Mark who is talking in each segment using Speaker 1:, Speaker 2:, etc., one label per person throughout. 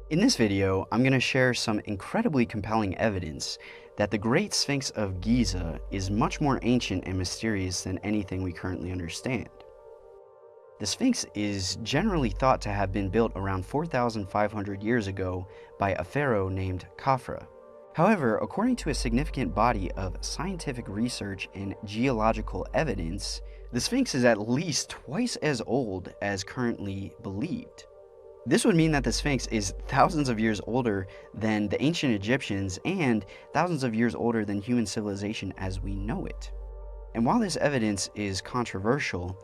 Speaker 1: In this video, I'm going to share some incredibly compelling evidence that the Great Sphinx of Giza is much more ancient and mysterious than anything we currently understand. The Sphinx is generally thought to have been built around 4,500 years ago by a pharaoh named Khafra. However, according to a significant body of scientific research and geological evidence, the Sphinx is at least twice as old as currently believed. This would mean that the Sphinx is thousands of years older than the ancient Egyptians and thousands of years older than human civilization as we know it. And while this evidence is controversial,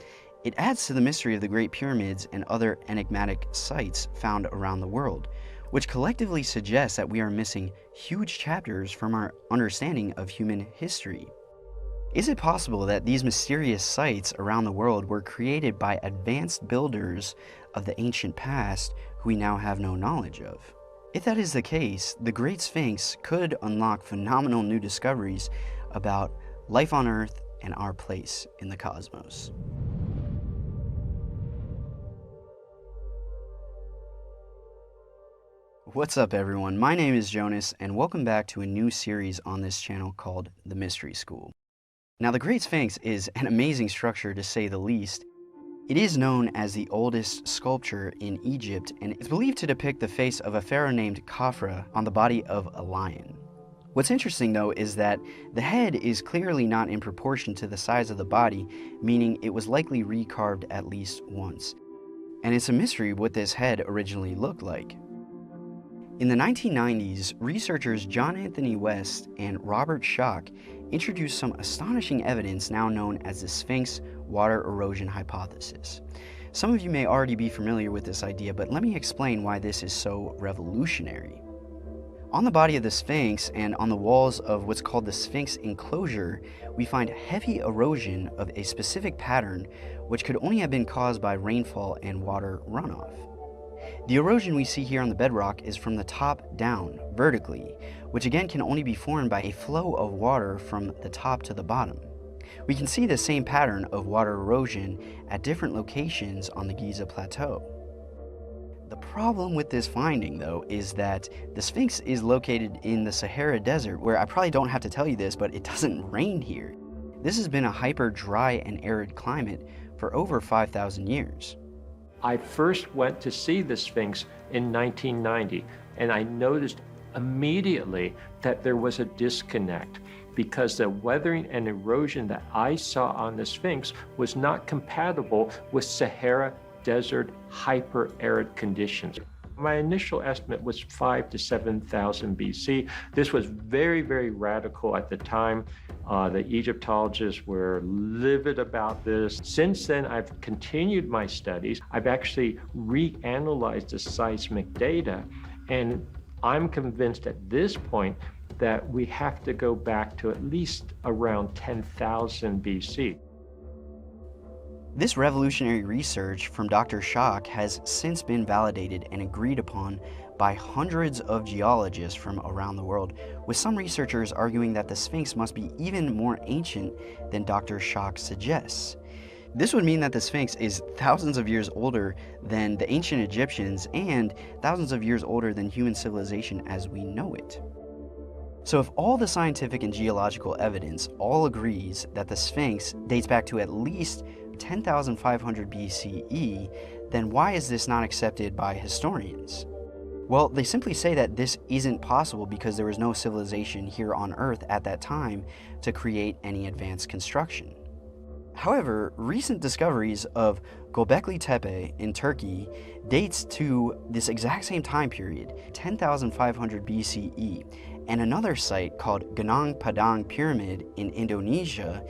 Speaker 1: it adds to the mystery of the Great Pyramids and other enigmatic sites found around the world, which collectively suggests that we are missing huge chapters from our understanding of human history. Is it possible that these mysterious sites around the world were created by advanced builders of the ancient past who we now have no knowledge of? If that is the case, the Great Sphinx could unlock phenomenal new discoveries about life on Earth and our place in the cosmos. What's up everyone, my name is Jonas and welcome back to a new series on this channel called The Mystery School. Now the Great Sphinx is an amazing structure to say the least. It is known as the oldest sculpture in Egypt and it's believed to depict the face of a pharaoh named Khafra on the body of a lion. What's interesting though is that the head is clearly not in proportion to the size of the body, meaning it was likely recarved at least once. And it's a mystery what this head originally looked like. In the 1990s, researchers John Anthony West and Robert Schoch introduced some astonishing evidence now known as the Sphinx water erosion hypothesis. Some of you may already be familiar with this idea, but let me explain why this is so revolutionary. On the body of the Sphinx and on the walls of what's called the Sphinx enclosure, we find heavy erosion of a specific pattern which could only have been caused by rainfall and water runoff. The erosion we see here on the bedrock is from the top down, vertically, which again can only be formed by a flow of water from the top to the bottom. We can see the same pattern of water erosion at different locations on the Giza Plateau. The problem with this finding, though, is that the Sphinx is located in the Sahara Desert, where I probably don't have to tell you this, but it doesn't rain here. This has been a hyper dry and arid climate for over 5,000 years.
Speaker 2: I first went to see the Sphinx in 1990, and I noticed immediately that there was a disconnect because the weathering and erosion that I saw on the Sphinx was not compatible with Sahara Desert hyper-arid conditions. My initial estimate was 5,000 to 7,000 BC. This was very, very radical at the time. The Egyptologists were livid about this. Since then, I've continued my studies. I've actually reanalyzed the seismic data, and I'm convinced at this point that we have to go back to at least around 10,000 BC.
Speaker 1: This revolutionary research from Dr. Schoch has since been validated and agreed upon by hundreds of geologists from around the world, with some researchers arguing that the Sphinx must be even more ancient than Dr. Schoch suggests. This would mean that the Sphinx is thousands of years older than the ancient Egyptians and thousands of years older than human civilization as we know it. So if all the scientific and geological evidence all agrees that the Sphinx dates back to at least 10,500 BCE, then why is this not accepted by historians? Well, they simply say that this isn't possible because there was no civilization here on Earth at that time to create any advanced construction. However, recent discoveries of Göbekli Tepe in Turkey dates to this exact same time period, 10,500 BCE, and another site called Gunung Padang Pyramid in Indonesia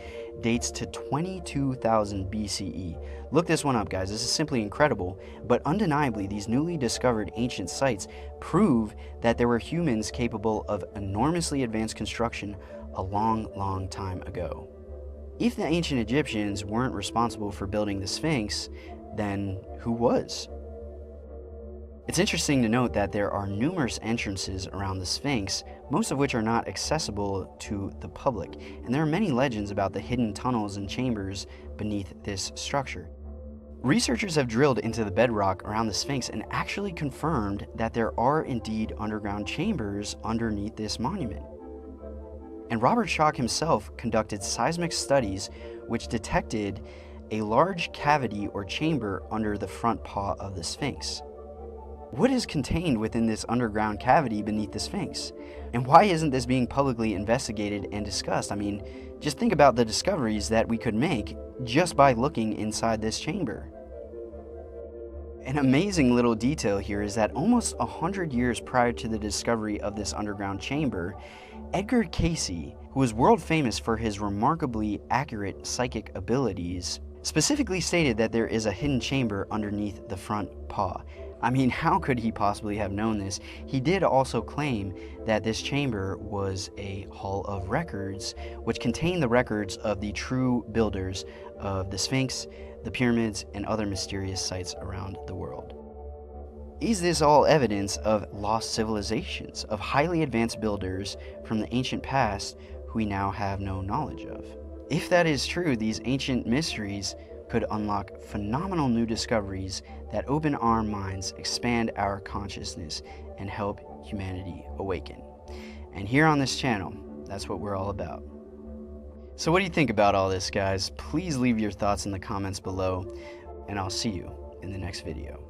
Speaker 1: dates to 22,000 BCE. Look this one up, guys. This is simply incredible, but undeniably these newly discovered ancient sites prove that there were humans capable of enormously advanced construction a long time ago. If the ancient Egyptians weren't responsible for building the Sphinx, then who was? It's interesting to note that there are numerous entrances around the Sphinx, most of which are not accessible to the public, and there are many legends about the hidden tunnels and chambers beneath this structure. Researchers have drilled into the bedrock around the Sphinx and actually confirmed that there are indeed underground chambers underneath this monument. And Robert Schoch himself conducted seismic studies which detected a large cavity or chamber under the front paw of the Sphinx. What is contained within this underground cavity beneath the Sphinx? And why isn't this being publicly investigated and discussed? I mean, just think about the discoveries that we could make just by looking inside this chamber. An amazing little detail here is that almost 100 years prior to the discovery of this underground chamber, Edgar Cayce, who was world famous for his remarkably accurate psychic abilities, specifically stated that there is a hidden chamber underneath the front paw. I mean, how could he possibly have known this? He did also claim that this chamber was a hall of records, which contained the records of the true builders of the Sphinx, the pyramids, and other mysterious sites around the world. Is this all evidence of lost civilizations, of highly advanced builders from the ancient past who we now have no knowledge of? If that is true, these ancient mysteries could unlock phenomenal new discoveries that open our minds, expand our consciousness, and help humanity awaken. And here on this channel, that's what we're all about. So what do you think about all this, guys? Please leave your thoughts in the comments below, and I'll see you in the next video.